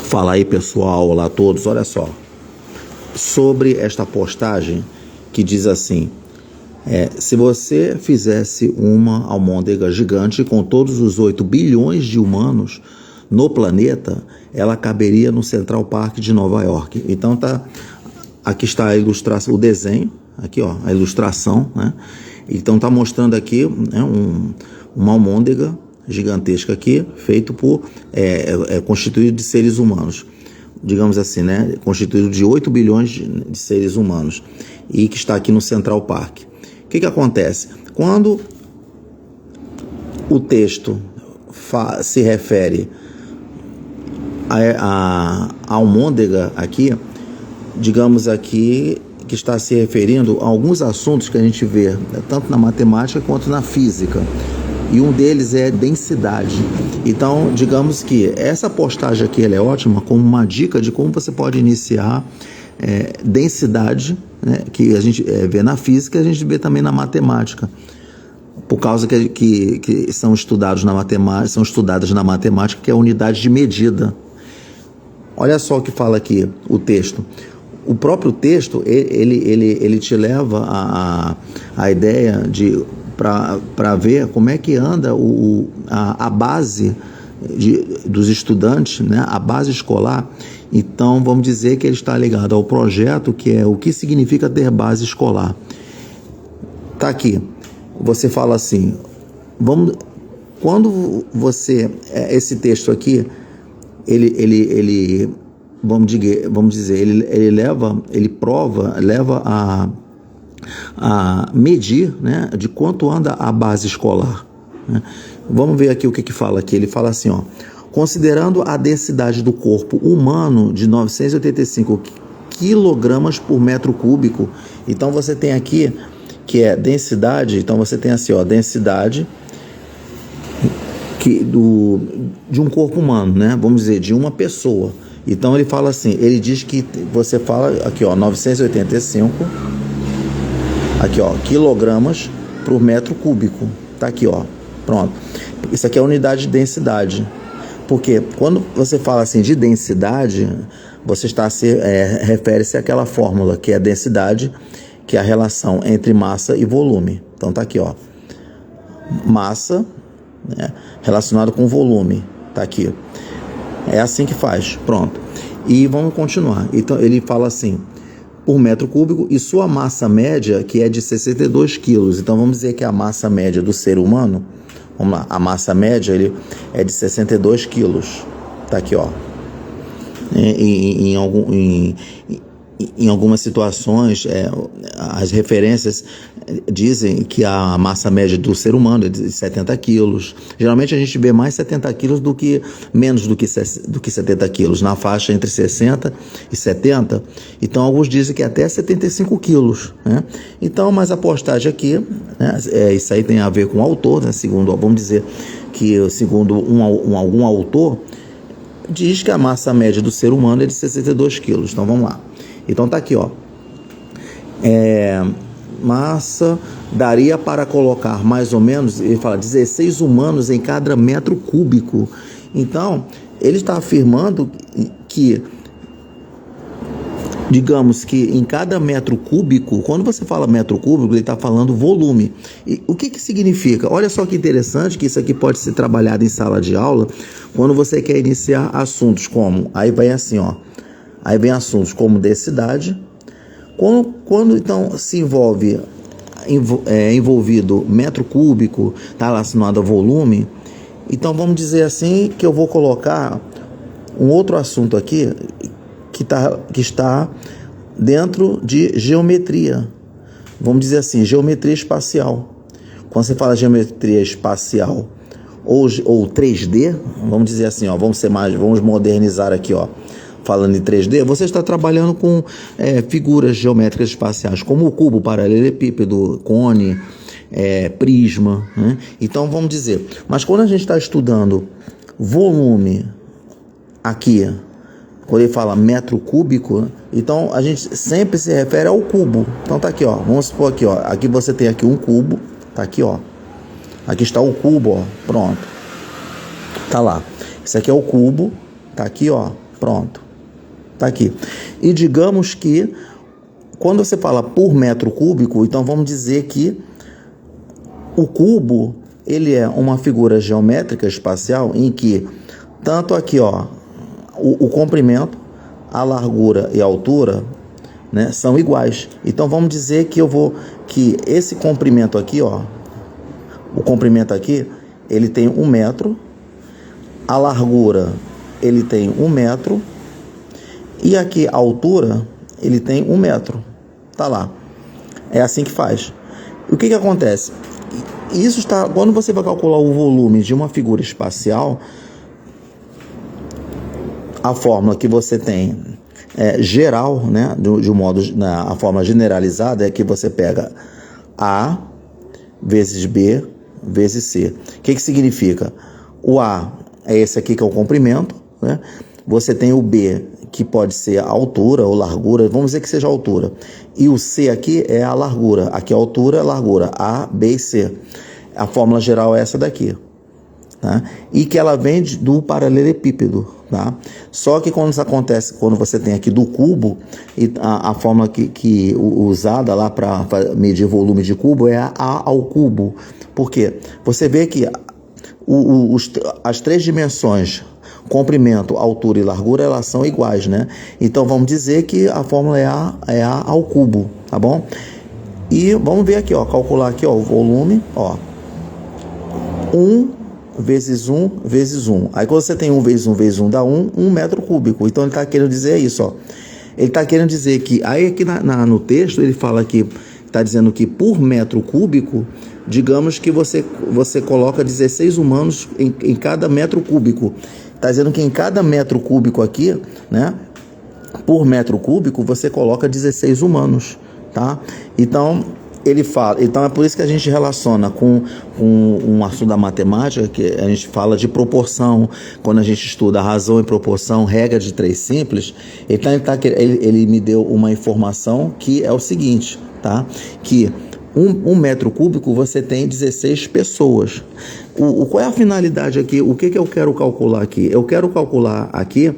Fala aí, pessoal, olá a todos. Olha só, sobre esta postagem que diz assim: se você fizesse uma almôndega gigante com todos os 8 bilhões de humanos no planeta, ela caberia no Central Park de Nova York. Então aqui está a ilustração, o desenho, aqui ó, a ilustração, né? Então tá mostrando aqui, né, uma almôndega gigantesca aqui, feito por, constituído de seres humanos, digamos assim, né, constituído de 8 bilhões de seres humanos, e que está aqui no Central Park. O que acontece? Quando o texto se refere a almôndega aqui, digamos aqui que está se referindo a alguns assuntos que a gente vê, tanto na matemática quanto na física, e um deles é densidade. Então, digamos que essa postagem aqui ela é ótima como uma dica de como você pode iniciar densidade, né, que a gente vê na física, a gente vê também na matemática, por causa que são estudadas na matemática, que é a unidade de medida. Olha só o que fala aqui o texto. O próprio texto, ele te leva a ideia de para ver como é que anda a base dos estudantes, né? A base escolar. Então, vamos dizer que ele está ligado ao projeto, que é o que significa ter base escolar. Tá aqui. Você fala assim, quando você, esse texto aqui, ele vamos dizer, ele leva a medir, né, de quanto anda a base escolar, né? Vamos ver aqui o que fala aqui. Ele fala assim, ó: considerando a densidade do corpo humano de 985 quilogramas por metro cúbico. Então você tem aqui que é densidade. Então você tem assim, ó, densidade de um corpo humano, né? Vamos dizer, de uma pessoa. Então ele fala assim, ele diz que você fala aqui, ó, 985 aqui, ó, quilogramas por metro cúbico. Tá aqui, ó, pronto. Isso aqui é a unidade de densidade. Porque quando você fala assim de densidade, você refere-se àquela fórmula que é a densidade, que é a relação entre massa e volume. Então tá aqui, ó, massa, né, relacionado com volume. Tá aqui. É assim que faz, pronto. E vamos continuar. Então ele fala assim, por metro cúbico, e sua massa média, que é de 62 quilos. Então vamos dizer que a massa média do ser humano, vamos lá, a massa média é de 62 quilos. Tá aqui, ó. Em algumas situações, as referências dizem que a massa média do ser humano é de 70 quilos. Geralmente a gente vê mais 70 quilos do que menos do que 70 quilos, na faixa entre 60 e 70. Então alguns dizem que até 75 quilos, né? Então, mas a postagem aqui, né, isso aí tem a ver com o autor, né? Vamos dizer que segundo algum autor, diz que a massa média do ser humano é de 62 quilos. Então vamos lá. Então tá aqui, ó. Massa daria para colocar mais ou menos, ele fala 16 humanos em cada metro cúbico. Então, ele está afirmando que, digamos que em cada metro cúbico, quando você fala metro cúbico, ele está falando volume. E o que significa? Olha só que interessante, que isso aqui pode ser trabalhado em sala de aula, quando você quer iniciar assuntos como, aí vem assim, ó. Aí vem assuntos como densidade. Quando então se envolvido metro cúbico, está relacionado a volume, então vamos dizer assim que eu vou colocar um outro assunto aqui que está dentro de geometria. Vamos dizer assim, geometria espacial. Quando você fala geometria espacial ou 3D, vamos dizer assim, ó, vamos modernizar aqui, ó. Falando em 3D, você está trabalhando com figuras geométricas espaciais, como o cubo, paralelepípedo, cone, prisma, né? Então vamos dizer, mas quando a gente está estudando volume aqui, quando ele fala metro cúbico, então a gente sempre se refere ao cubo. Então tá aqui, ó, vamos supor aqui, ó, aqui você tem aqui um cubo, tá aqui, ó, aqui está o cubo, ó, pronto, tá lá, isso aqui é o cubo, tá aqui, ó. Pronto. Tá aqui. E digamos que, quando você fala por metro cúbico, então vamos dizer que o cubo, ele é uma figura geométrica espacial em que, tanto aqui, ó, o comprimento, a largura e a altura, né, são iguais. Então vamos dizer que esse comprimento aqui, ó, o comprimento aqui, ele tem 1 metro, a largura ele tem 1 metro e aqui a altura ele tem 1 metro. Tá lá. É assim que faz. O que acontece? Isso está, quando você vai calcular o volume de uma figura espacial, a fórmula que você tem geral, né, de um modo, a forma generalizada é que você pega A vezes B vezes C. O que significa? O A é esse aqui que é o comprimento, né? Você tem o B, que pode ser a altura ou largura, vamos dizer que seja a altura. E o C aqui é a largura. Aqui a altura é a largura, A, B e C. A fórmula geral é essa daqui. Tá? E que ela vem do paralelepípedo. Tá? Só que quando isso acontece, quando você tem aqui do cubo, e a fórmula que usada lá para medir volume de cubo é a ao cubo. Por quê? Você vê que as 3 dimensões, comprimento, altura e largura, elas são iguais, né? Então vamos dizer que a fórmula é A ao cubo, tá bom? E vamos ver aqui, ó, calcular aqui, ó, o volume, ó, 1 vezes 1 vezes 1. Aí quando você tem 1 vezes 1 vezes 1 dá 1 metro cúbico. Então ele está querendo dizer isso, ó. Ele está querendo dizer que, aí aqui no texto ele fala que, está dizendo que por metro cúbico, digamos que você coloca 16 humanos em cada metro cúbico. Está dizendo que em cada metro cúbico aqui, né, por metro cúbico, você coloca 16 humanos, tá? Então, ele fala, então é por isso que a gente relaciona com um assunto da matemática, que a gente fala de proporção, quando a gente estuda razão e proporção, regra de 3 simples, ele me deu uma informação que é o seguinte, tá? Que um metro cúbico você tem 16 pessoas. Qual é a finalidade aqui? O que eu quero calcular aqui? Eu quero calcular aqui,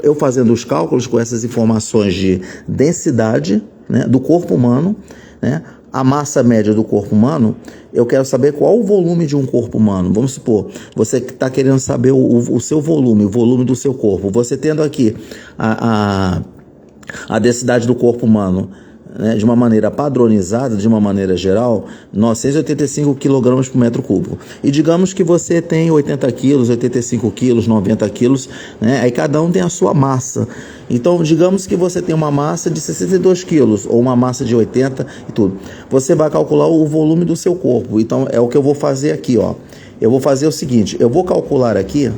eu fazendo os cálculos com essas informações de densidade, né, do corpo humano, né, a massa média do corpo humano, eu quero saber qual o volume de um corpo humano. Vamos supor, você está querendo saber o seu volume, o volume do seu corpo. Você tendo aqui a densidade do corpo humano, né, de uma maneira padronizada, de uma maneira geral, 985 kg por metro cúbico. E digamos que você tem 80 quilos, 85 quilos, 90 quilos, né, aí cada um tem a sua massa. Então, digamos que você tem uma massa de 62 quilos, ou uma massa de 80 e tudo. Você vai calcular o volume do seu corpo. Então, é o que eu vou fazer aqui, ó. Eu vou fazer o seguinte, eu vou calcular aqui,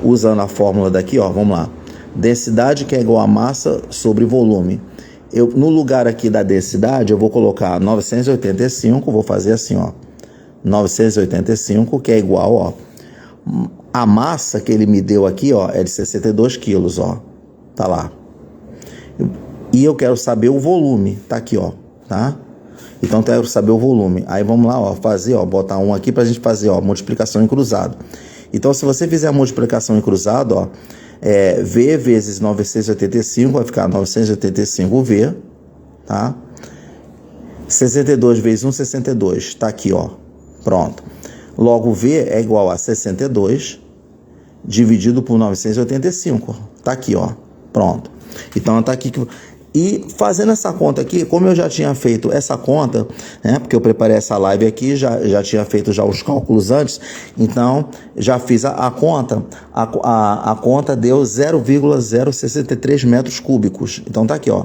usando a fórmula daqui, ó, vamos lá. Densidade que é igual a massa sobre volume. No lugar aqui da densidade, eu vou colocar 985, vou fazer assim, ó, 985, que é igual, ó, a massa que ele me deu aqui, ó, é de 62 quilos, ó, tá lá. E eu quero saber o volume, tá aqui, ó, tá? Então, eu quero saber o volume. Aí, vamos lá, ó, fazer, ó, botar um aqui pra gente fazer, ó, multiplicação em cruzado. Então, se você fizer a multiplicação em cruzado, ó, V vezes 985 vai ficar 985V, tá? 62 vezes 1, 62, tá aqui, ó, pronto. Logo, V é igual a 62 dividido por 985, tá aqui, ó, pronto. Então, tá aqui que... E fazendo essa conta aqui, como eu já tinha feito essa conta, né, porque eu preparei essa live aqui, já tinha feito já os cálculos antes, então já fiz a conta, a conta deu 0,063 metros cúbicos. Então tá aqui, ó,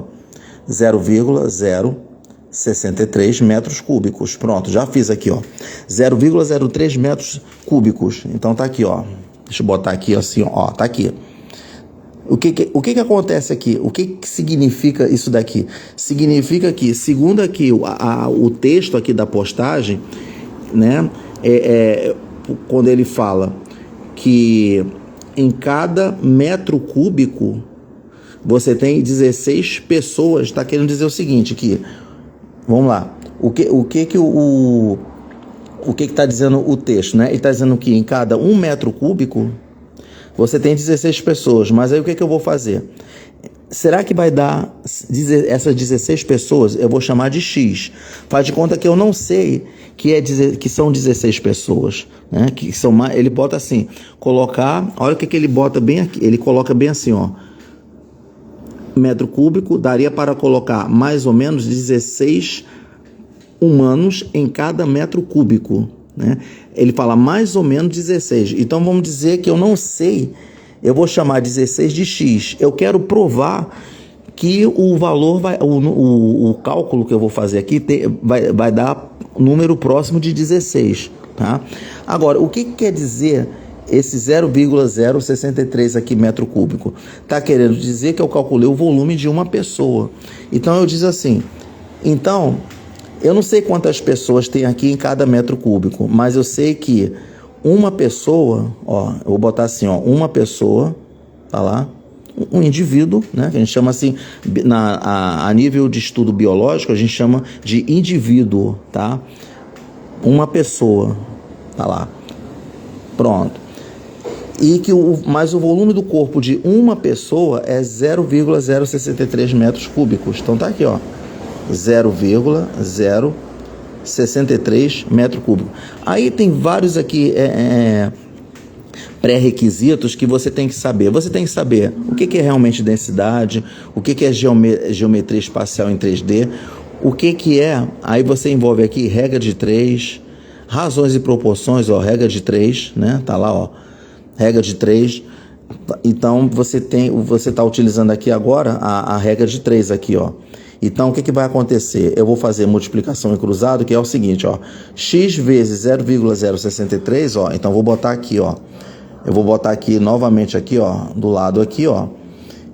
0,063 metros cúbicos. Pronto, já fiz aqui, ó, 0,03 metros cúbicos. Então tá aqui, ó, deixa eu botar aqui assim, ó, tá aqui. O que acontece aqui? O que significa isso daqui? Significa que, segundo aqui o texto aqui da postagem, né, quando ele fala que em cada metro cúbico você tem 16 pessoas, está querendo dizer o seguinte, que, vamos lá, o que está dizendo o texto, né? Ele está dizendo que em cada 1 metro cúbico Você tem 16 pessoas, mas aí o que eu vou fazer? Será que vai dar essas 16 pessoas? Eu vou chamar de X. Faz de conta que eu não sei que são 16 pessoas, né? Que são mais, ele bota assim, colocar, olha o que ele bota bem aqui, ele coloca bem assim, ó. Metro cúbico, daria para colocar mais ou menos 16 humanos em cada metro cúbico, né? Ele fala mais ou menos 16. Então vamos dizer que eu não sei, eu vou chamar 16 de X. Eu quero provar que o valor o cálculo que eu vou fazer aqui vai dar número próximo de 16, tá? Agora, o que quer dizer esse 0,063 aqui metro cúbico? Está querendo dizer que eu calculei o volume de uma pessoa. Então eu diz assim, então eu não sei quantas pessoas tem aqui em cada metro cúbico, mas eu sei que uma pessoa, ó, eu vou botar assim, ó, uma pessoa, tá lá, um indivíduo, né, que a gente chama assim, a nível de estudo biológico, a gente chama de indivíduo, tá? Uma pessoa, tá lá, pronto. E que mas o volume do corpo de uma pessoa é 0,063 metros cúbicos. Então tá aqui, ó, 0,063 metro cúbico. Aí tem vários aqui pré-requisitos que você tem que saber. Você tem que saber o que é realmente densidade, o que é geometria espacial em 3D, o que é, aí você envolve aqui regra de 3, razões e proporções, ó, regra de 3, né? Tá lá, ó, regra de 3. Então você está utilizando aqui agora a regra de 3 aqui, ó. Então, o que vai acontecer? Eu vou fazer multiplicação em cruzado, que é o seguinte, ó. X vezes 0,063, ó. Então, vou botar aqui, ó. Eu vou botar aqui, novamente aqui, ó. Do lado aqui, ó.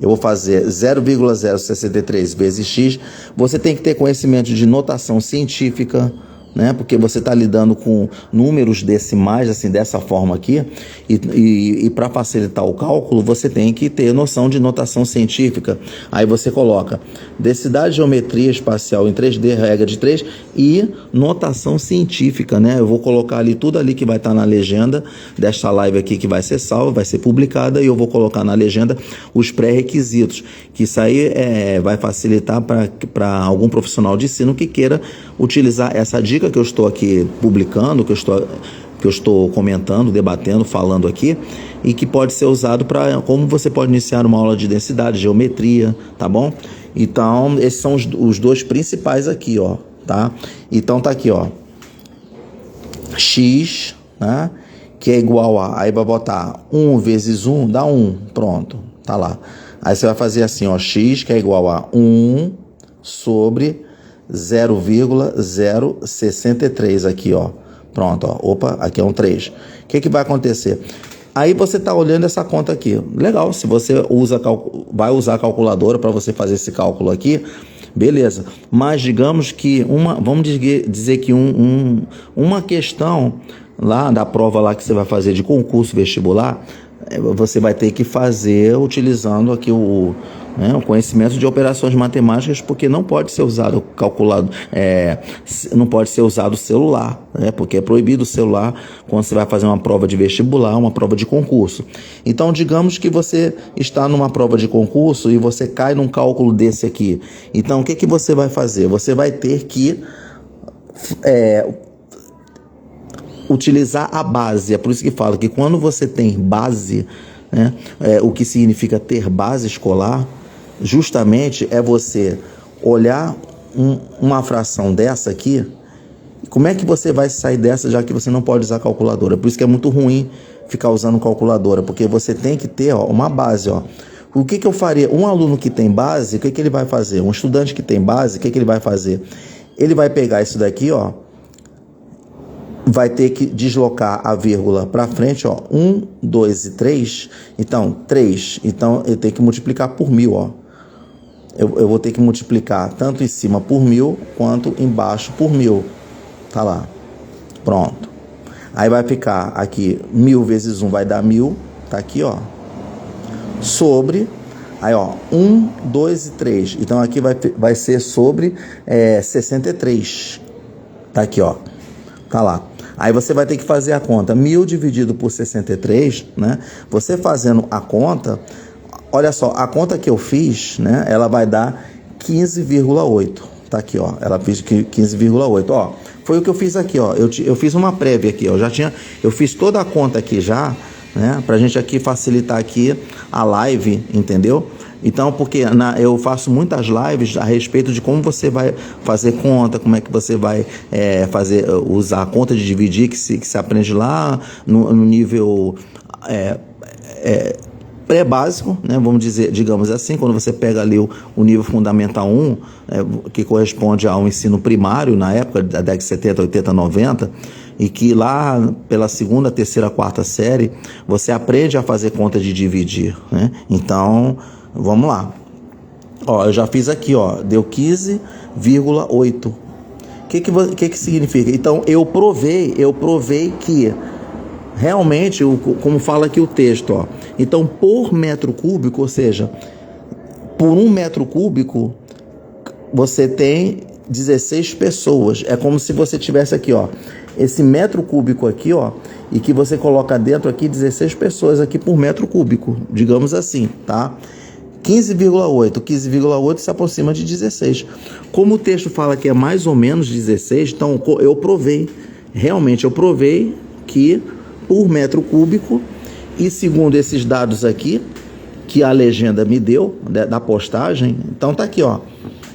Eu vou fazer 0,063 vezes X. Você tem que ter conhecimento de notação científica, né? Porque você está lidando com números decimais, assim, dessa forma aqui, e para facilitar o cálculo, você tem que ter noção de notação científica. Aí você coloca densidade, geometria espacial em 3D, regra de 3, e notação científica, né? Eu vou colocar ali tudo ali que vai estar na legenda desta live aqui, que vai ser salva, vai ser publicada, e eu vou colocar na legenda os pré-requisitos, que isso aí vai facilitar para algum profissional de ensino que queira utilizar essa dica que eu estou aqui publicando, que eu estou comentando, debatendo, falando aqui, e que pode ser usado para como você pode iniciar uma aula de densidade, geometria, tá bom? Então, esses são os dois principais aqui, ó, tá? Então, tá aqui, ó, X, né, que é igual a, aí vai botar 1 vezes 1, dá 1, pronto, tá lá. Aí você vai fazer assim, ó, X, que é igual a 1 sobre 0,063 aqui, ó. Pronto, ó. Opa, aqui é um 3. O que vai acontecer? Aí você está olhando essa conta aqui. Legal, se você vai usar a calculadora para você fazer esse cálculo aqui, beleza. Mas digamos que vamos dizer que uma questão lá da prova lá que você vai fazer de concurso vestibular, você vai ter que fazer utilizando aqui o conhecimento de operações matemáticas, porque não pode ser usado não pode ser usado o celular, né? Porque é proibido o celular quando você vai fazer uma prova de vestibular, uma prova de concurso. Então, digamos que você está numa prova de concurso e você cai num cálculo desse aqui. Então, o que você vai fazer? Você vai ter que utilizar a base. É por isso que fala que quando você tem base, né, o que significa ter base escolar, justamente é você olhar uma fração dessa aqui. Como é que você vai sair dessa, já que você não pode usar calculadora? Por isso que é muito ruim ficar usando calculadora, porque você tem que ter, ó, uma base, ó. O que eu faria? Um aluno que tem base, o que ele vai fazer? Um estudante que tem base, o que ele vai fazer? Ele vai pegar isso daqui, ó, vai ter que deslocar a vírgula para frente, ó, 1, 2 e 3, então 3, então eu tenho que multiplicar por 1000, ó. Eu vou ter que multiplicar tanto em cima por 1000 quanto embaixo por 1000, tá lá, pronto. Aí vai ficar aqui 1000 vezes 1 vai dar 1000, tá aqui, ó, sobre, aí ó, 1, 2 e 3, então aqui vai ser sobre 63, tá aqui, ó, tá lá. Aí você vai ter que fazer a conta. 1.000 dividido por 63, né? Você fazendo a conta, olha só, a conta que eu fiz, né? Ela vai dar 15,8. Tá aqui, ó. Ela fez 15,8. Ó, foi o que eu fiz aqui, ó. Eu fiz uma prévia aqui, ó. Eu fiz toda a conta aqui já, né? Pra gente aqui facilitar aqui a live, entendeu? Então, porque eu faço muitas lives a respeito de como você vai fazer conta, como é que você vai usar a conta de dividir, que se aprende lá no nível pré-básico, né? Vamos dizer, digamos assim, quando você pega ali o nível fundamental 1, que corresponde ao ensino primário, na época da década de 70, 80, 90, e que lá pela segunda, terceira, quarta série, você aprende a fazer conta de dividir, né? Então, vamos lá. Ó, eu já fiz aqui, ó, deu 15,8. O que significa? Então, eu provei que realmente, como fala aqui o texto, ó. Então, por metro cúbico, ou seja, por 1 metro cúbico, você tem 16 pessoas. É como se você tivesse aqui, ó, esse metro cúbico aqui, ó, e que você coloca dentro aqui 16 pessoas aqui por metro cúbico, digamos assim, tá? 15,8 se aproxima de 16. Como o texto fala que é mais ou menos 16, então eu provei, realmente eu provei que por metro cúbico, e segundo esses dados aqui, que a legenda me deu, da postagem, então tá aqui, ó,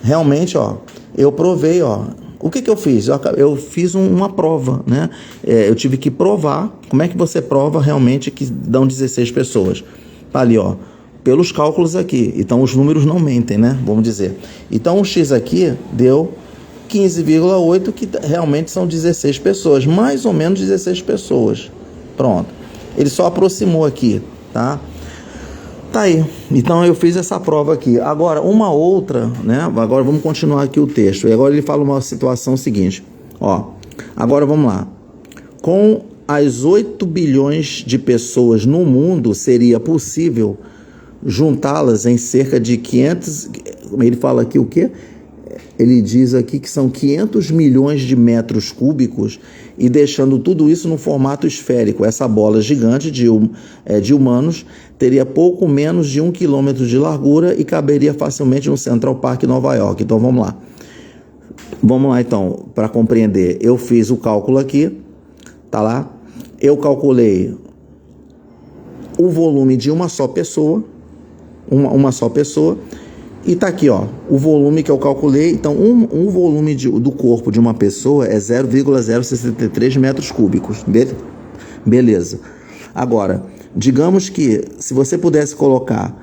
realmente, ó, eu provei, ó, o que eu fiz? Eu fiz uma prova, né? Eu tive que provar. Como é que você prova realmente que dão 16 pessoas? Tá ali, ó, pelos cálculos aqui. Então, os números não mentem, né? Vamos dizer. Então, o X aqui deu 15,8, que realmente são 16 pessoas. Mais ou menos 16 pessoas. Pronto. Ele só aproximou aqui, tá? Tá aí. Então, eu fiz essa prova aqui. Agora, uma outra, né? Agora, vamos continuar aqui o texto. E agora ele fala uma situação seguinte. Ó, agora vamos lá. Com as 8 bilhões de pessoas no mundo, seria possível juntá-las em cerca de 500... Ele fala aqui o quê? Ele diz aqui que são 500 milhões de metros cúbicos, e deixando tudo isso no formato esférico. Essa bola gigante de humanos teria pouco menos de 1 quilômetro de largura e caberia facilmente no Central Park, Nova York. Então vamos lá. Vamos lá então, para compreender. Eu fiz o cálculo aqui, tá lá. Eu calculei o volume de uma só pessoa, uma só pessoa, e tá aqui, ó, o volume que eu calculei. Então, um volume do corpo de uma pessoa é 0,063 metros cúbicos. Beleza. Agora, digamos que se você pudesse colocar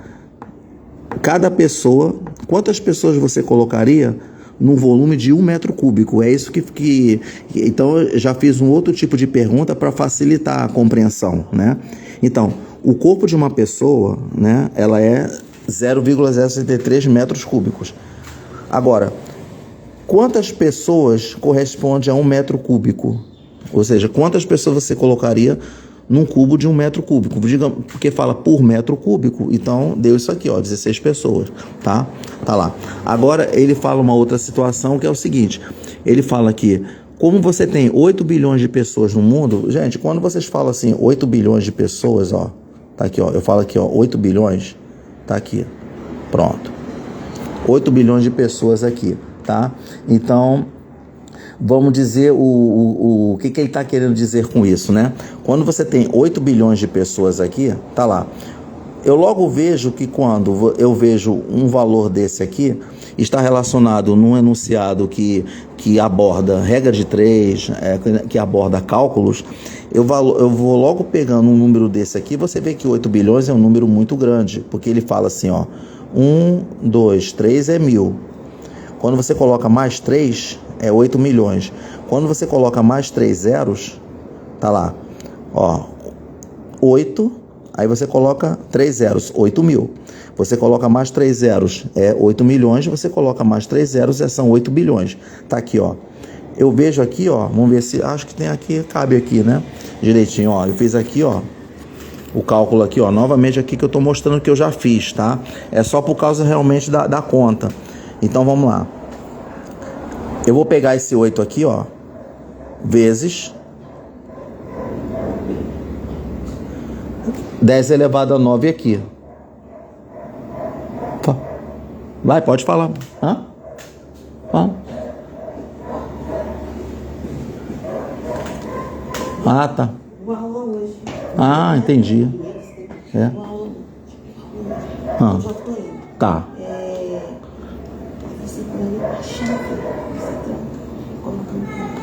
cada pessoa, quantas pessoas você colocaria num volume de 1 metro cúbico? É isso que então, eu já fiz um outro tipo de pergunta para facilitar a compreensão, né? Então, o corpo de uma pessoa, né, ela é 0,063 metros cúbicos. Agora, quantas pessoas corresponde a 1 metro cúbico? Ou seja, quantas pessoas você colocaria num cubo de 1 metro cúbico? Digamos, porque fala por metro cúbico, então deu isso aqui, ó, 16 pessoas, tá? Tá lá. Agora, ele fala uma outra situação que é o seguinte. Ele fala que, como você tem 8 bilhões de pessoas no mundo, gente, quando vocês falam assim, 8 bilhões de pessoas, ó, tá aqui, ó, eu falo aqui, ó, 8 bilhões, tá aqui, pronto, 8 bilhões de pessoas aqui, tá? Então, vamos dizer o que ele está querendo dizer com isso, né? Quando você tem 8 bilhões de pessoas aqui, tá lá, eu logo vejo que quando eu vejo um valor desse aqui, está relacionado num enunciado que aborda regra de 3, que aborda cálculos, eu vou logo pegando um número desse aqui. Você vê que 8 bilhões é um número muito grande, porque ele fala assim, ó, 1, 2, 3 é 1000. Quando você coloca mais 3, é 8 milhões. Quando você coloca mais 3 zeros, tá lá, ó, 8, aí você coloca 3 zeros, 8 mil. Você coloca mais 3 zeros, é 8 milhões. Você coloca mais 3 zeros, são 8 bilhões. Tá aqui, ó. Eu vejo aqui, ó, vamos ver se, acho que tem aqui, cabe aqui, né? Direitinho, ó, eu fiz aqui, ó, o cálculo aqui, ó, novamente aqui que eu tô mostrando que eu já fiz, tá? É só por causa realmente da conta. Então, vamos lá. Eu vou pegar esse 8 aqui, ó, vezes 10 elevado a 9 aqui. Vai, pode falar. Hã? Ah, tá. Ah, entendi. É. Tá.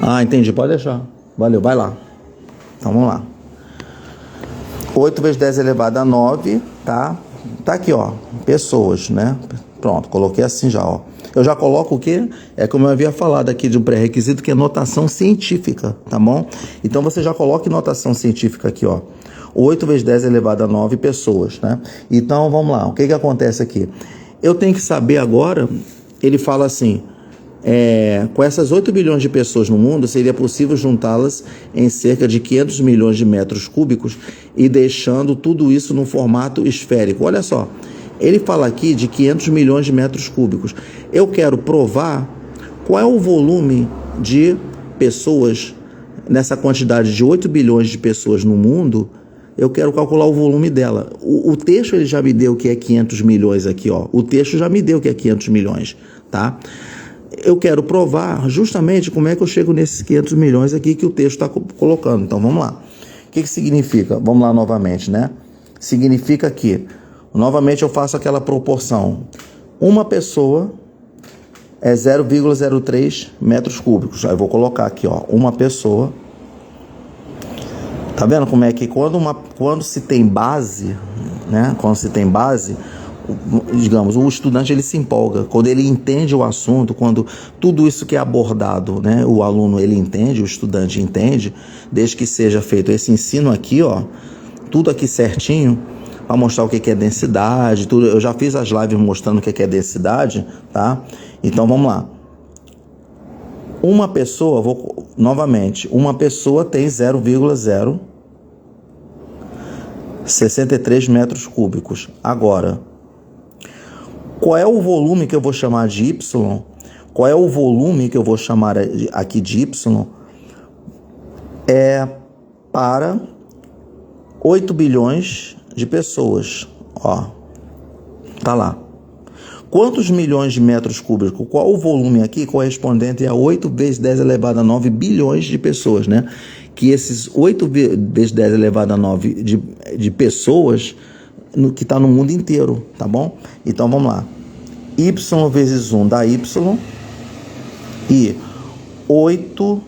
Ah, entendi. Pode deixar. Valeu, vai lá. Então vamos lá. 8 vezes 10 elevado a 9, tá? Tá aqui, ó. Pessoas, né? Pronto, coloquei assim já, ó. Eu já coloco o quê? É como eu havia falado aqui de um pré-requisito, que é notação científica, tá bom? Então você já coloca notação científica aqui, ó. 8 vezes 10 elevado a 9 pessoas, né? Então vamos lá, o que acontece aqui? Eu tenho que saber agora, ele fala assim, com essas 8 bilhões de pessoas no mundo, seria possível juntá-las em cerca de 500 milhões de metros cúbicos e deixando tudo isso num formato esférico. Olha só, ele fala aqui de 500 milhões de metros cúbicos. Eu quero provar qual é o volume de pessoas, nessa quantidade de 8 bilhões de pessoas no mundo, eu quero calcular o volume dela. O texto ele já me deu que é 500 milhões aqui, ó. O texto já me deu que é 500 milhões, tá? Eu quero provar justamente como é que eu chego nesses 500 milhões aqui que o texto está colocando. Então, vamos lá. O que significa? Vamos lá novamente, né? Significa que, novamente, eu faço aquela proporção. Uma pessoa é 0,03 metros cúbicos. Aí eu vou colocar aqui, ó, uma pessoa. Tá vendo como é que quando se tem base, né? Quando se tem base, digamos, o estudante ele se empolga, quando ele entende o assunto, quando tudo isso que é abordado, né, o aluno ele entende, o estudante entende, desde que seja feito esse ensino aqui, ó, tudo aqui certinho, para mostrar o que é densidade, tudo. Eu já fiz as lives mostrando o que é densidade, tá? Então vamos lá. Uma pessoa, novamente, uma pessoa tem 0,063 metros cúbicos. Agora, qual é o volume que eu vou chamar de Y? Qual é o volume que eu vou chamar aqui de Y? É para 8 bilhões de pessoas. Ó, tá lá. Quantos milhões de metros cúbicos? Qual o volume aqui correspondente a 8 vezes 10 elevado a 9 bilhões de pessoas, né? Que esses 8 vezes 10 elevado a 9 de pessoas que está no mundo inteiro, tá bom? Então vamos lá. Y vezes 1 dá Y. E 8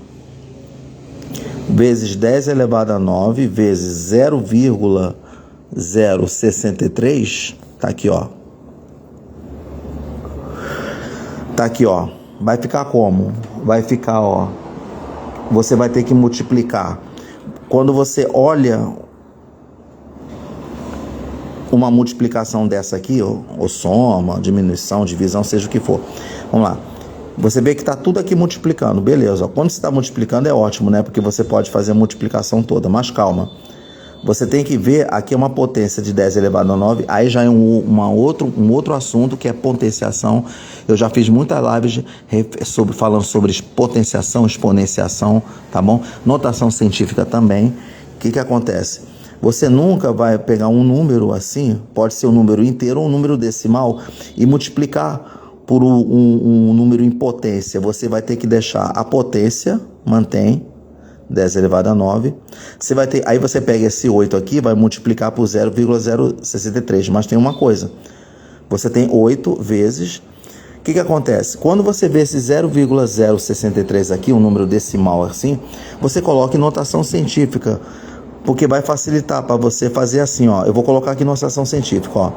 vezes 10 elevado a 9 vezes 0,063, tá aqui, ó. Tá aqui, ó. Vai ficar como? Vai ficar, ó. Você vai ter que multiplicar. Quando você olha uma multiplicação dessa aqui, ou soma, diminuição, divisão, seja o que for. Vamos lá. Você vê que está tudo aqui multiplicando. Beleza. Ó. Quando você está multiplicando é ótimo, né? Porque você pode fazer a multiplicação toda. Mas calma. Você tem que ver aqui uma potência de 10 elevado a 9. Aí já é um outro assunto que é potenciação. Eu já fiz muitas lives falando sobre potenciação, exponenciação, tá bom? Notação científica também. O que acontece? Você nunca vai pegar um número assim, pode ser um número inteiro ou um número decimal, e multiplicar por um número em potência. Você vai ter que deixar a potência, mantém, 10 elevado a 9. Você vai ter, aí você pega esse 8 aqui, vai multiplicar por 0,063. Mas tem uma coisa. Você tem 8 vezes. O que acontece? Quando você vê esse 0,063 aqui, um número decimal assim, você coloca em notação científica. Porque vai facilitar para você fazer assim, ó. Eu vou colocar aqui notação científica, ó.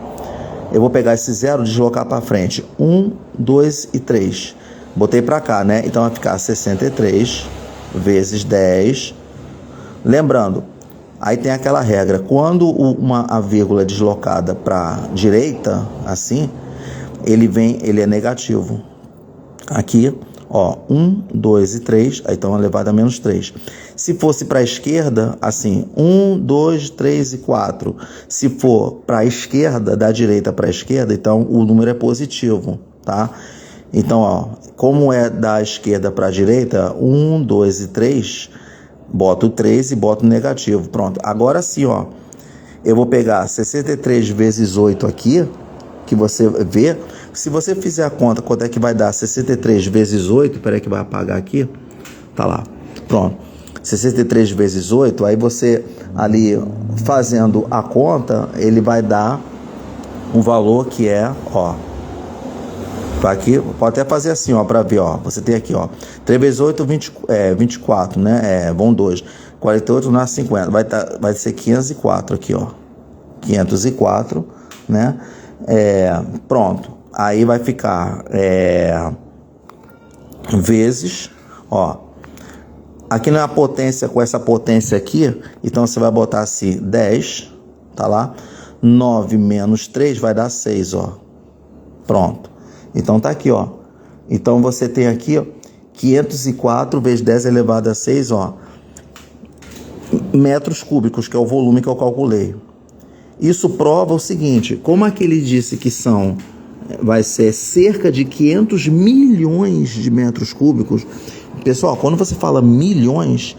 Eu vou pegar esse 0 e deslocar para frente. 1, 2 e 3. Botei para cá, né? Então vai ficar 63 vezes 10. Lembrando, aí tem aquela regra. Quando a vírgula é deslocada para a direita, assim, ele é negativo. Aqui, ó, 1, 2 e 3, aí então elevado a menos 3. Se fosse para a esquerda, assim, 1, 2, 3 e 4. Se for para a esquerda, da direita para a esquerda, então o número é positivo, tá? Então, ó, como é da esquerda para a direita, 1, 2 e 3, boto o 3 e boto o negativo. Pronto. Agora sim, ó, eu vou pegar 63 vezes 8 aqui, que você vê. Se você fizer a conta, quanto é que vai dar 63 vezes 8, peraí que vai apagar aqui, tá lá, pronto, 63 vezes 8, aí você ali fazendo a conta, ele vai dar um valor que é, ó, aqui, pode até fazer assim, ó, para ver, ó, você tem aqui, ó, 3 vezes 8, 24, né, vão 2, 48 não é 50, vai ser 504 aqui, ó, 504, né, pronto, aí vai ficar, vezes, ó, aqui não é a potência com essa potência aqui, então você vai botar assim, 10, tá lá, 9 menos 3 vai dar 6, ó, pronto. Então tá aqui, ó. Então você tem aqui, ó, 504 vezes 10 elevado a 6, ó, metros cúbicos, que é o volume que eu calculei. Isso prova o seguinte, como aquele disse que vai ser cerca de 500 milhões de metros cúbicos. Pessoal, quando você fala milhões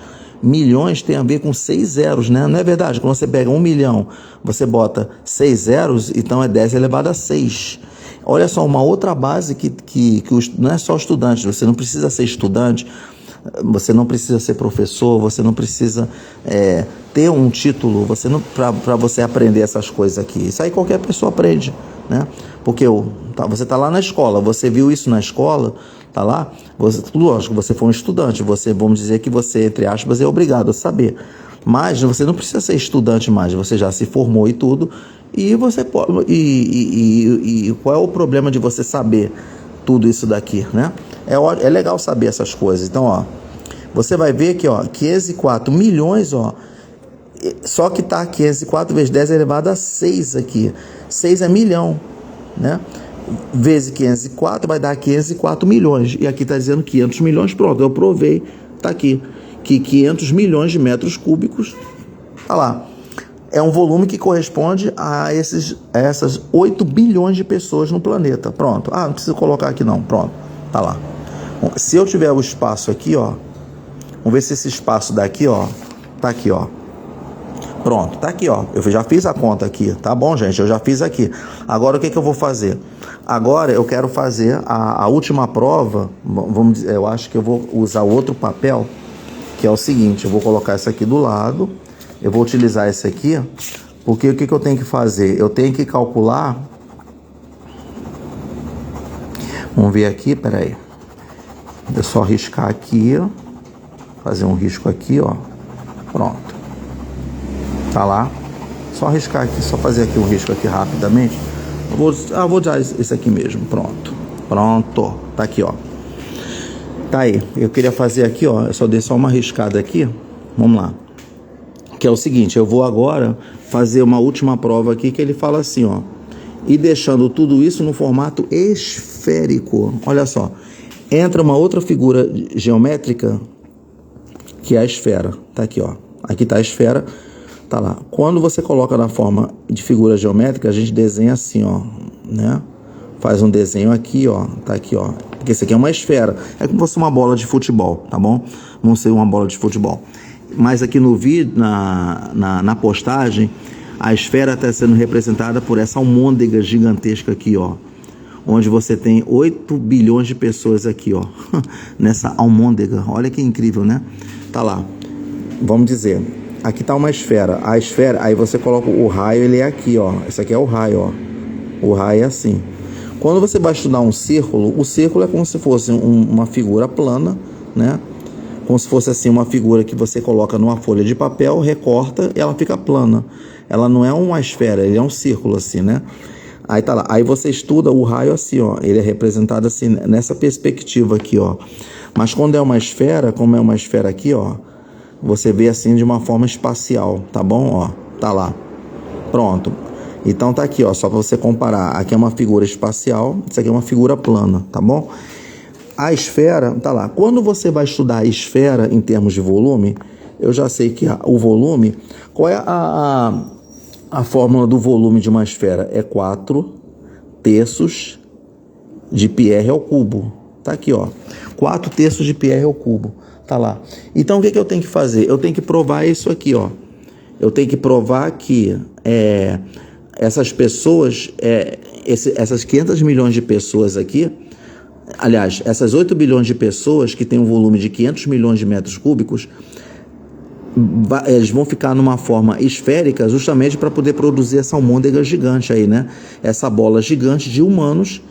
tem a ver com 6 zeros, né? Não é verdade? Quando você pega 1 milhão, você bota 6 zeros, então é 10 elevado a 6. Olha só, uma outra base que não é só estudante, você não precisa ser estudante, você não precisa ser professor, você não precisa ter um título, para você aprender essas coisas aqui. Isso aí qualquer pessoa aprende, né? Porque você está lá na escola, você viu isso na escola, tá lá, lógico, você foi um estudante, vamos dizer que você, entre aspas, é obrigado a saber. Mas você não precisa ser estudante mais, você já se formou e tudo, e você pode. E qual é o problema de você saber tudo isso daqui, né? É legal saber essas coisas. Então, ó, você vai ver que, ó, 504 milhões, ó, só que tá 504 vezes 10 elevado a 6 aqui. 6 é milhão, né? Vezes 504 vai dar 504 milhões. E aqui tá dizendo 500 milhões, pronto, eu provei, tá aqui, que 500 milhões de metros cúbicos, tá lá. É um volume que corresponde a essas 8 bilhões de pessoas no planeta. Pronto. Ah, não precisa colocar aqui não. Pronto. Tá lá. Bom, se eu tiver o espaço aqui, ó. Vamos ver se esse espaço daqui, ó. Tá aqui, ó. Pronto. Tá aqui, ó. Eu já fiz a conta aqui. Tá bom, gente? Eu já fiz aqui. Agora, o que eu vou fazer? Agora, eu quero fazer a última prova. Vamos dizer, eu acho que eu vou usar outro papel, que é o seguinte. Eu vou colocar isso aqui do lado. Eu vou utilizar esse aqui, porque o que eu tenho que fazer? Eu tenho que calcular. Vamos ver aqui, peraí. É só riscar aqui, fazer um risco aqui, ó. Pronto. Tá lá. Só riscar aqui, só fazer aqui um risco aqui rapidamente. Vou usar esse aqui mesmo. Pronto. Pronto. Tá aqui, ó. Tá aí. Eu queria fazer aqui, ó. Eu só dei só uma riscada aqui. Vamos lá. Que é o seguinte, eu vou agora fazer uma última prova aqui que ele fala assim, ó, e deixando tudo isso no formato esférico. Olha só, entra uma outra figura geométrica que é a esfera. Tá aqui, ó. Aqui tá a esfera, tá lá. Quando você coloca na forma de figura geométrica, a gente desenha assim, ó, né? Faz um desenho aqui, ó, tá aqui, ó. Porque isso aqui é uma esfera. É como se fosse uma bola de futebol, tá bom? Vamos ser uma bola de futebol. Mas aqui no vídeo, na postagem, a esfera está sendo representada por essa almôndega gigantesca aqui, ó. Onde você tem 8 bilhões de pessoas aqui, ó. Nessa almôndega. Olha que incrível, né? Tá lá. Vamos dizer. Aqui tá uma esfera. A esfera, aí você coloca o raio, ele é aqui, ó. Esse aqui é o raio, ó. O raio é assim. Quando você vai estudar um círculo, o círculo é como se fosse uma figura plana, né? Como se fosse assim uma figura que você coloca numa folha de papel, recorta e ela fica plana. Ela não é uma esfera, ele é um círculo assim, né? Aí tá lá. Aí você estuda o raio assim, ó. Ele é representado assim, nessa perspectiva aqui, ó. Mas quando é uma esfera, como é uma esfera aqui, ó, você vê assim de uma forma espacial, tá bom? Ó, tá lá. Pronto. Então tá aqui, ó, só para você comparar. Aqui é uma figura espacial, isso aqui é uma figura plana, tá bom? A esfera, tá lá. Quando você vai estudar a esfera em termos de volume, eu já sei que o volume, qual é a fórmula do volume de uma esfera? É 4/3 de πr ao cubo. Tá aqui, ó. 4/3 de πr ao cubo. Tá lá. Então, o que eu tenho que fazer? Eu tenho que provar isso aqui, ó. eu tenho que provar que essas pessoas, essas 500 milhões de pessoas aqui, aliás, essas 8 bilhões de pessoas que têm um volume de 500 milhões de metros cúbicos, eles vão ficar numa forma esférica justamente para poder produzir essa almôndega gigante aí, né? Essa bola gigante de humanos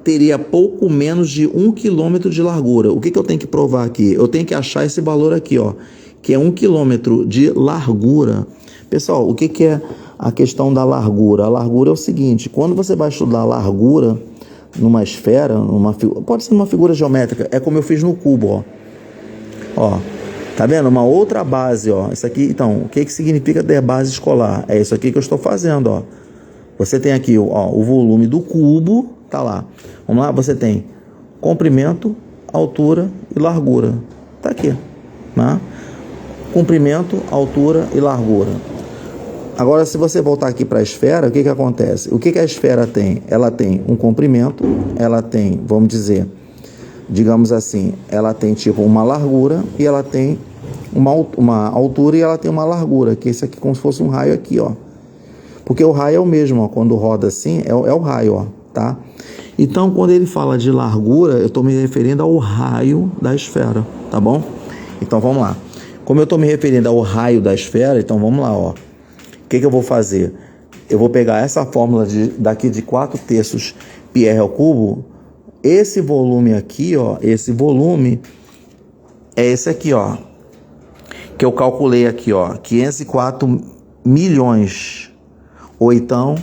teria pouco menos de 1 quilômetro de largura. O que eu tenho que provar aqui? Eu tenho que achar esse valor aqui, ó, que é 1 quilômetro de largura. Pessoal, o que é a questão da largura? A largura é o seguinte: quando você vai estudar a largura numa esfera, pode ser numa figura geométrica, é como eu fiz no cubo, ó, tá vendo? Uma outra base, ó. Isso aqui, então, o que significa ter base escolar? É isso aqui que eu estou fazendo, ó. Você tem aqui, ó, o volume do cubo, tá lá. Vamos lá, você tem comprimento, altura e largura. Tá aqui, né? Comprimento, altura e largura. Agora, se você voltar aqui para a esfera, o que acontece? O que a esfera tem? Ela tem um comprimento, ela tem, vamos dizer, digamos assim, ela tem tipo uma largura e ela tem uma altura e ela tem uma largura, que esse aqui como se fosse um raio aqui, ó. Porque o raio é o mesmo, ó, quando roda assim, é o raio, ó, tá? Então, quando ele fala de largura, eu estou me referindo ao raio da esfera, tá bom? Então, vamos lá. Como eu estou me referindo ao raio da esfera, então vamos lá, ó. O que eu vou fazer? Eu vou pegar essa fórmula daqui de 4/3 πr ao cubo. Esse volume aqui, ó, esse volume é esse aqui, ó, que eu calculei aqui, ó, 504 milhões, ou então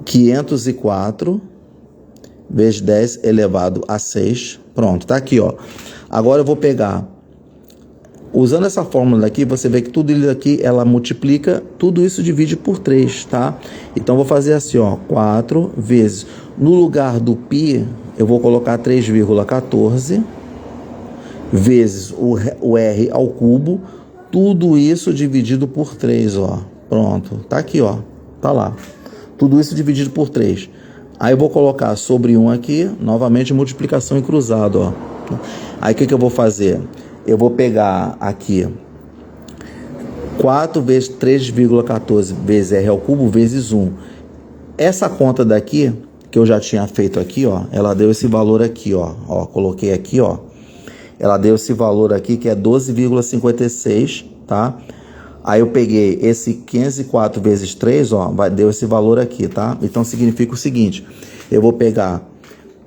504 vezes 10 elevado a 6, pronto, tá aqui, ó. Agora eu vou pegar, usando essa fórmula daqui, você vê que tudo isso aqui, ela multiplica, tudo isso divide por 3, tá? Então, eu vou fazer assim, ó, 4 vezes, no lugar do π, eu vou colocar 3,14 vezes o r ao cubo, tudo isso dividido por 3, ó, pronto, tá aqui, ó, tá lá, tudo isso dividido por 3. Aí eu vou colocar sobre 1 aqui, novamente multiplicação em cruzado, ó. Aí o que eu vou fazer? Eu vou pegar aqui 4 vezes 3,14 vezes r ao cubo vezes 1. Essa conta daqui, que eu já tinha feito aqui, ó, ela deu esse valor aqui, ó, coloquei aqui, ó. Ela deu esse valor aqui que é 12,56, tá? Aí eu peguei esse 504 vezes 3, ó, deu esse valor aqui, tá? Então significa o seguinte, eu vou pegar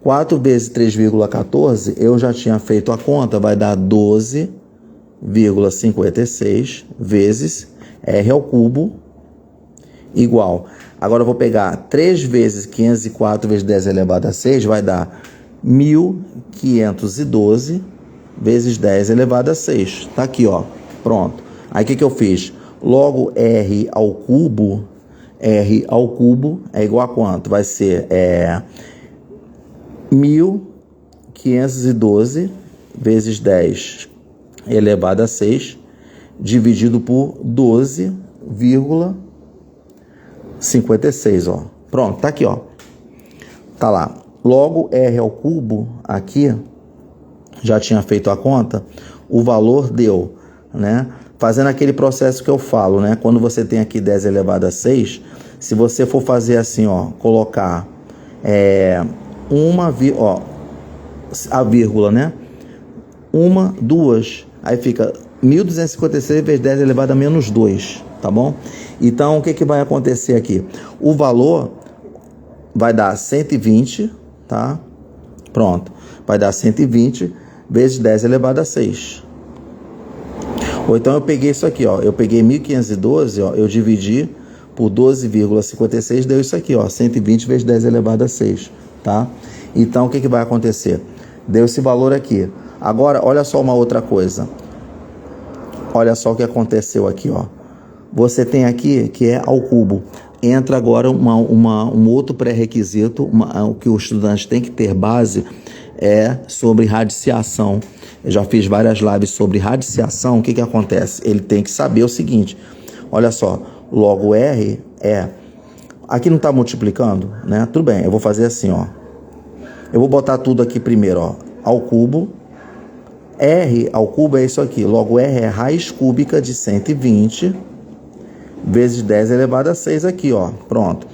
4 vezes 3,14, eu já tinha feito a conta, vai dar 12,56 vezes r ao cubo igual. Agora eu vou pegar 3 vezes 504 vezes 10 elevado a 6, vai dar 1.512 vezes 10 elevado a 6. Tá aqui, ó, pronto. Aí o que eu fiz? Logo r ao cubo é igual a quanto? Vai ser 1.512 vezes 10 elevado a 6 dividido por 12,56, ó. Pronto, tá aqui, ó. Tá lá. Logo r ao cubo aqui, já tinha feito a conta, o valor deu, né? Fazendo aquele processo que eu falo, né? Quando você tem aqui 10 elevado a 6, se você for fazer assim, ó, colocar a vírgula, né? 1, 2, aí fica 1.256 vezes 10 elevado a menos 2, tá bom? Então, o que vai acontecer aqui? O valor vai dar 120, tá? Pronto. Vai dar 120 vezes 10 elevado a 6. Ou então eu peguei isso aqui, ó. Eu peguei 1.512, ó. Eu dividi por 12,56, deu isso aqui, ó. 120 vezes 10 elevado a 6, tá? Então, o que vai acontecer? Deu esse valor aqui. Agora, olha só uma outra coisa. Olha só o que aconteceu aqui, ó. Você tem aqui, que é ao cubo. Entra agora um outro pré-requisito, o que o estudante tem que ter base, é sobre radiciação. Eu já fiz várias lives sobre radiciação. O que acontece? Ele tem que saber o seguinte. Olha só, logo R é... Aqui não está multiplicando, né? Tudo bem, eu vou fazer assim, ó. Eu vou botar tudo aqui primeiro, ó. Ao cubo. R ao cubo é isso aqui. Logo R é raiz cúbica de 120, vezes 10 elevado a 6 aqui, ó. Pronto.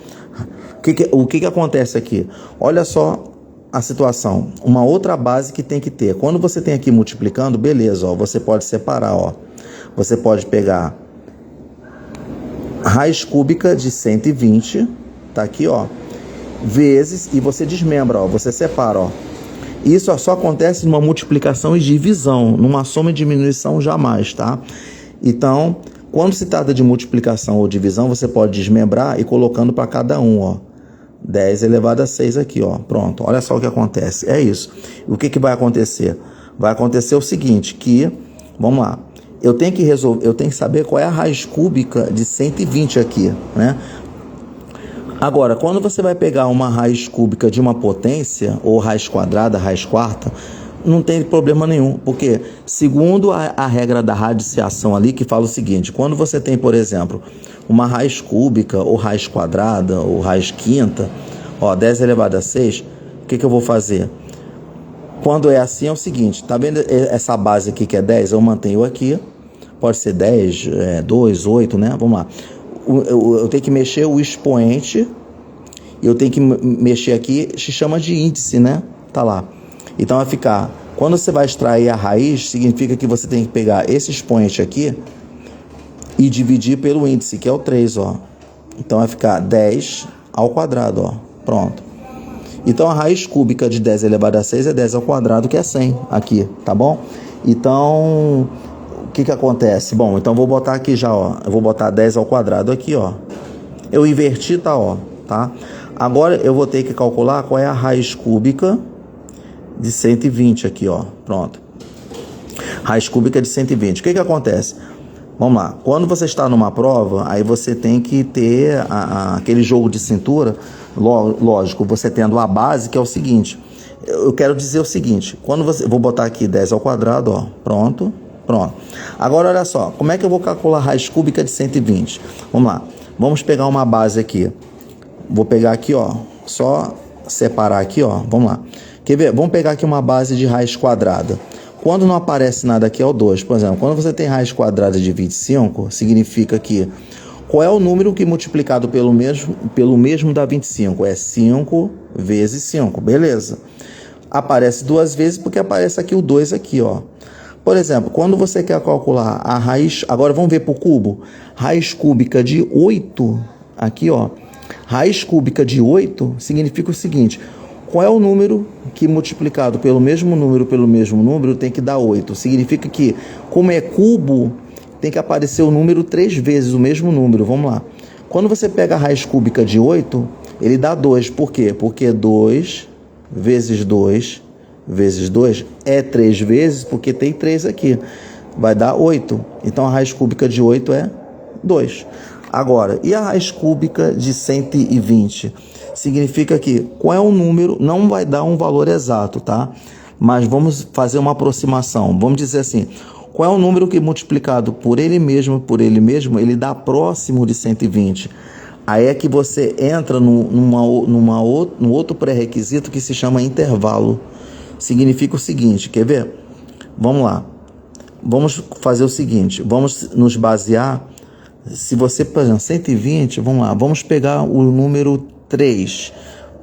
O que acontece aqui? Olha só a situação. Uma outra base que tem que ter. Quando você tem aqui multiplicando, beleza, ó, você pode separar, ó. Você pode pegar raiz cúbica de 120, tá aqui, ó, vezes, e você desmembra, ó, você separa, ó. Isso só acontece numa multiplicação e divisão, numa soma e diminuição jamais, tá? Então, quando se trata de multiplicação ou divisão, você pode desmembrar e colocando para cada um, ó. 10 elevado a 6 aqui, ó. Pronto, olha só o que acontece. É isso. O que vai acontecer? Vai acontecer o seguinte, que, vamos lá, eu tenho que saber qual é a raiz cúbica de 120 aqui, né? Agora, quando você vai pegar uma raiz cúbica de uma potência, ou raiz quadrada, raiz quarta, não tem problema nenhum, porque segundo a regra da radiciação ali, que fala o seguinte, quando você tem, por exemplo, uma raiz cúbica, ou raiz quadrada, ou raiz quinta, ó, 10 elevado a 6, o que eu vou fazer? Quando é assim, é o seguinte, tá vendo essa base aqui que é 10? Eu mantenho aqui, pode ser 10, 2, 8, né? Vamos lá. Eu tenho que mexer o expoente, eu tenho que mexer aqui, se chama de índice, né? Tá lá. Então vai ficar, quando você vai extrair a raiz, significa que você tem que pegar esse expoente aqui e dividir pelo índice, que é o 3, ó. Então vai ficar 10 ao quadrado, ó. Pronto. Então a raiz cúbica de 10 elevado a 6 é 10 ao quadrado, que é 100 aqui, tá bom? Então, o que acontece? Bom, então vou botar aqui já, ó. Eu vou botar 10 ao quadrado aqui, ó. Eu inverti, tá, ó, tá? Agora eu vou ter que calcular qual é a raiz cúbica de 120 aqui, ó. Pronto. Raiz cúbica de 120. O que acontece? Vamos lá. Quando você está numa prova, aí você tem que ter aquele jogo de cintura. Lógico, você tendo a base, que é o seguinte. Eu quero dizer o seguinte. Quando você... Vou botar aqui 10 ao quadrado, ó. Pronto. Pronto. Agora, olha só. Como é que eu vou calcular a raiz cúbica de 120? Vamos lá. Vamos pegar uma base aqui. Vou pegar aqui, ó. Só separar aqui, ó. Vamos lá. Quer ver? Vamos pegar aqui uma base de raiz quadrada. Quando não aparece nada aqui é o 2. Por exemplo, quando você tem raiz quadrada de 25, significa que qual é o número que multiplicado pelo mesmo dá 25? É 5 vezes 5. Beleza. Aparece duas vezes porque aparece aqui o 2 aqui, ó. Por exemplo, quando você quer calcular a raiz... Agora vamos ver para o cubo. Raiz cúbica de 8, aqui, ó. Raiz cúbica de 8 significa o seguinte... Qual é o número que multiplicado pelo mesmo número tem que dar 8? Significa que, como é cubo, tem que aparecer o número 3 vezes, o mesmo número. Vamos lá. Quando você pega a raiz cúbica de 8, ele dá 2. Por quê? Porque 2 vezes 2 vezes 2 é 3 vezes, porque tem 3 aqui. Vai dar 8. Então, a raiz cúbica de 8 é 2. Agora, e a raiz cúbica de 120? Significa que qual é o número, não vai dar um valor exato, tá? Mas vamos fazer uma aproximação. Vamos dizer assim, qual é o número que multiplicado por ele mesmo, ele dá próximo de 120? Aí é que você entra num outro pré-requisito que se chama intervalo. Significa o seguinte, quer ver? Vamos lá. Vamos fazer o seguinte, vamos nos basear, se você, por exemplo, 120, vamos lá, vamos pegar o número 3.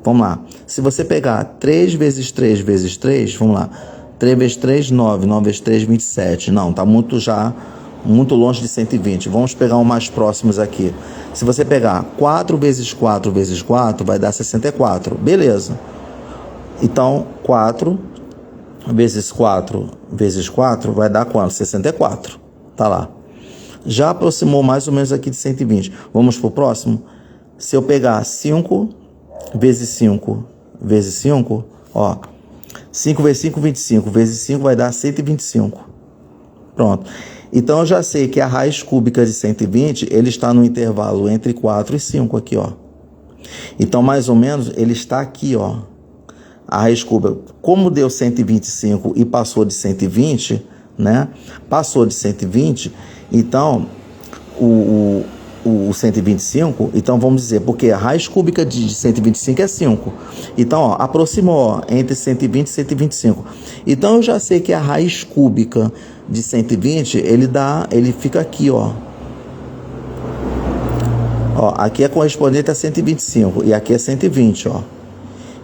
Vamos lá. Se você pegar 3 vezes 3 vezes 3, vamos lá. 3 vezes 3, 9. 9 vezes 3, 27. Não, está muito longe de 120. Vamos pegar um mais próximos aqui. Se você pegar 4 vezes 4 vezes 4, vai dar 64. Beleza. Então, 4 vezes 4 vezes 4 vai dar quanto? 64. Tá lá. Já aproximou mais ou menos aqui de 120. Vamos para o próximo? Se eu pegar 5 vezes 5 vezes 5, ó, 5 vezes 5, 25, vezes 5 vai dar 125. Pronto. Então, eu já sei que a raiz cúbica de 120, ele está no intervalo entre 4 e 5 aqui, ó. Então, mais ou menos, ele está aqui, ó. A raiz cúbica, como deu 125 e passou de 120, né? Passou de 120, então, o 125, então vamos dizer, porque a raiz cúbica de 125 é 5. Então, ó, aproximou, ó, entre 120 e 125. Então, eu já sei que a raiz cúbica de 120, ele fica aqui, ó. Ó, aqui é correspondente a 125 e aqui é 120, ó.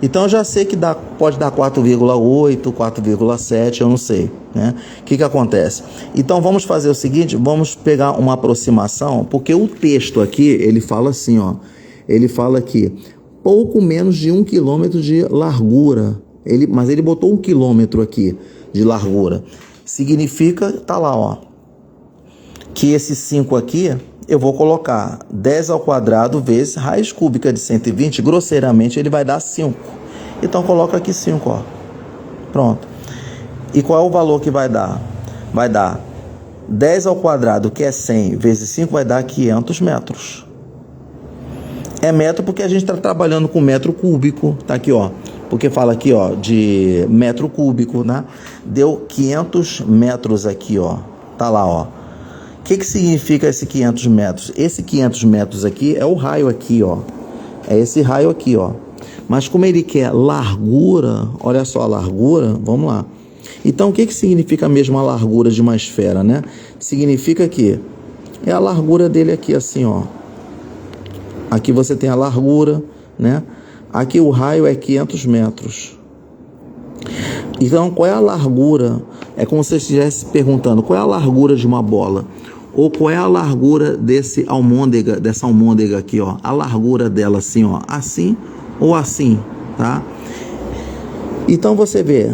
Então eu já sei que pode dar 4,8, 4,7, eu não sei, né? O que acontece? Então vamos fazer o seguinte, vamos pegar uma aproximação, porque o texto aqui, ele fala assim, ó. Ele fala aqui, pouco menos de 1 quilômetro de largura. Mas ele botou 1 quilômetro aqui de largura. Significa, tá lá, ó, que esse 5 aqui, eu vou colocar 10 ao quadrado vezes raiz cúbica de 120, grosseiramente ele vai dar 5. Então coloca aqui 5, ó. Pronto. E qual é o valor que vai dar? Vai dar 10 ao quadrado, que é 100, vezes 5, vai dar 500 metros. É metro porque a gente está trabalhando com metro cúbico, tá aqui, ó. Porque fala aqui, ó, de metro cúbico, né? Deu 500 metros aqui, ó. Tá lá, ó. O que significa esse 500 metros? Esse 500 metros aqui é o raio aqui, ó. É esse raio aqui, ó. Mas como ele quer largura, olha só a largura, vamos lá. Então, o que significa mesmo a largura de uma esfera, né? Significa que é a largura dele aqui, assim, ó. Aqui você tem a largura, né? Aqui o raio é 500 metros. Então, qual é a largura? É como se você estivesse perguntando, qual é a largura de uma bola? Ou qual é a largura dessa almôndega aqui, ó? A largura dela assim, ó. Assim ou assim, tá? Então, você vê,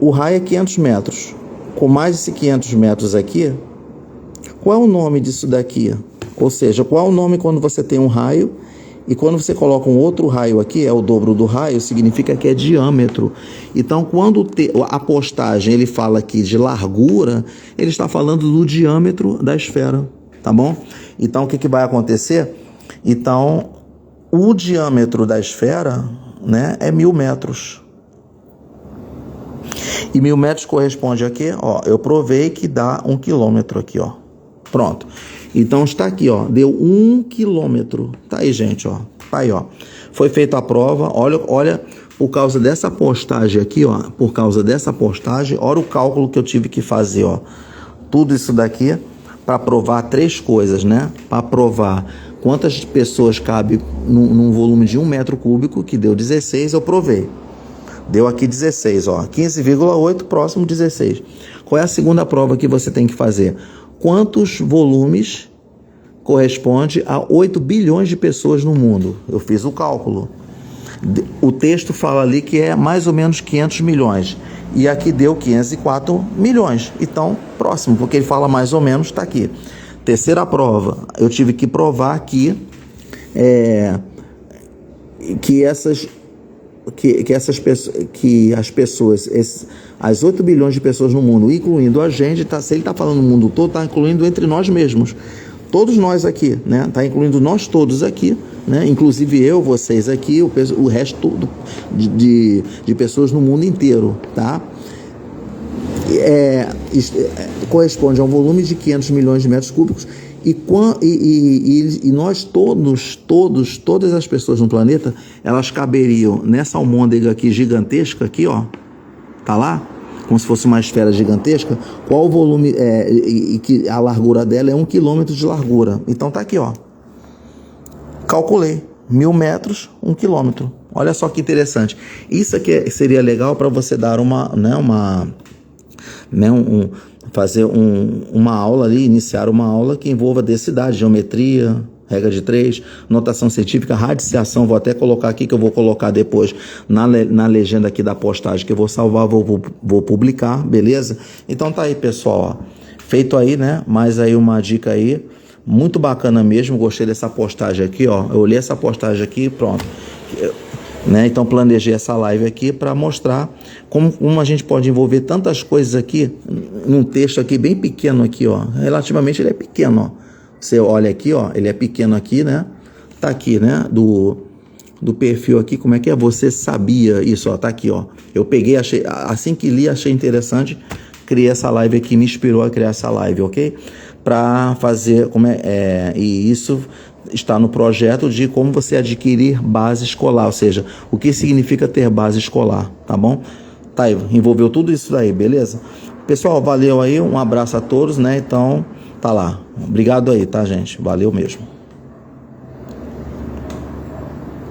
o raio é 500 metros. Com mais de 500 metros aqui, qual é o nome disso daqui? Ou seja, qual é o nome quando você tem um raio e quando você coloca um outro raio aqui, é o dobro do raio, significa que é diâmetro. Então, quando a postagem ele fala aqui de largura, ele está falando do diâmetro da esfera, tá bom? Então, o que vai acontecer? Então, o diâmetro da esfera, né, é 1000 metros. E 1000 metros corresponde a quê? Ó, eu provei que dá 1 quilômetro aqui, ó. Pronto. Então está aqui, ó, deu 1 quilômetro. Tá aí, gente, ó. Tá aí, ó. Foi feita a prova. Olha, por causa dessa postagem aqui, ó. Por causa dessa postagem, olha o cálculo que eu tive que fazer, ó. Tudo isso daqui para provar 3 coisas, né? Para provar quantas pessoas cabe num volume de 1 metro cúbico, que deu 16, eu provei. Deu aqui 16, ó. 15,8, próximo 16. Qual é a segunda prova que você tem que fazer? Quantos volumes corresponde a 8 bilhões de pessoas no mundo? Eu fiz o cálculo. O texto fala ali que é mais ou menos 500 milhões. E aqui deu 504 milhões. Então, próximo, porque ele fala mais ou menos, está aqui. Terceira prova, eu tive que provar aqui as 8 bilhões de pessoas no mundo, incluindo a gente, se ele está falando no mundo todo, está incluindo entre nós mesmos. Todos nós aqui, né? Está incluindo nós todos aqui, né? Inclusive eu, vocês aqui, o resto de pessoas no mundo inteiro, tá? Corresponde a um volume de 500 milhões de metros cúbicos e nós todas as pessoas no planeta, elas caberiam nessa almôndega aqui gigantesca aqui, ó, tá lá, como se fosse uma esfera gigantesca. Qual o volume e que a largura dela é 1 quilômetro de largura. Então tá aqui, ó, calculei 1000 metros, 1 quilômetro. Olha só que interessante. Isso aqui seria legal para você dar fazer uma aula ali, iniciar uma aula que envolva densidade, geometria, regra de 3, notação científica, radiciação. Vou até colocar aqui, que eu vou colocar depois na legenda aqui da postagem, que eu vou salvar, vou publicar, beleza? Então tá aí, pessoal, ó. Feito aí, né? Mais aí uma dica aí, muito bacana mesmo, gostei dessa postagem aqui, ó. Eu olhei essa postagem aqui e pronto. Né? Então planejei essa live aqui para mostrar como a gente pode envolver tantas coisas aqui num texto aqui bem pequeno aqui, ó. Relativamente ele é pequeno, ó. Você olha aqui, ó, ele é pequeno aqui, né? Tá aqui, né? Do perfil aqui, como é que é? Você sabia isso, ó, tá aqui, ó. Eu peguei, achei, assim que li, achei interessante, criei essa live aqui, me inspirou a criar essa live, ok? Para fazer, e isso está no projeto de como você adquirir base escolar, ou seja, o que significa ter base escolar, tá bom? Tá aí, envolveu tudo isso daí, beleza? Pessoal, valeu aí, um abraço a todos, né? Então, tá lá. Obrigado aí, tá, gente? Valeu mesmo.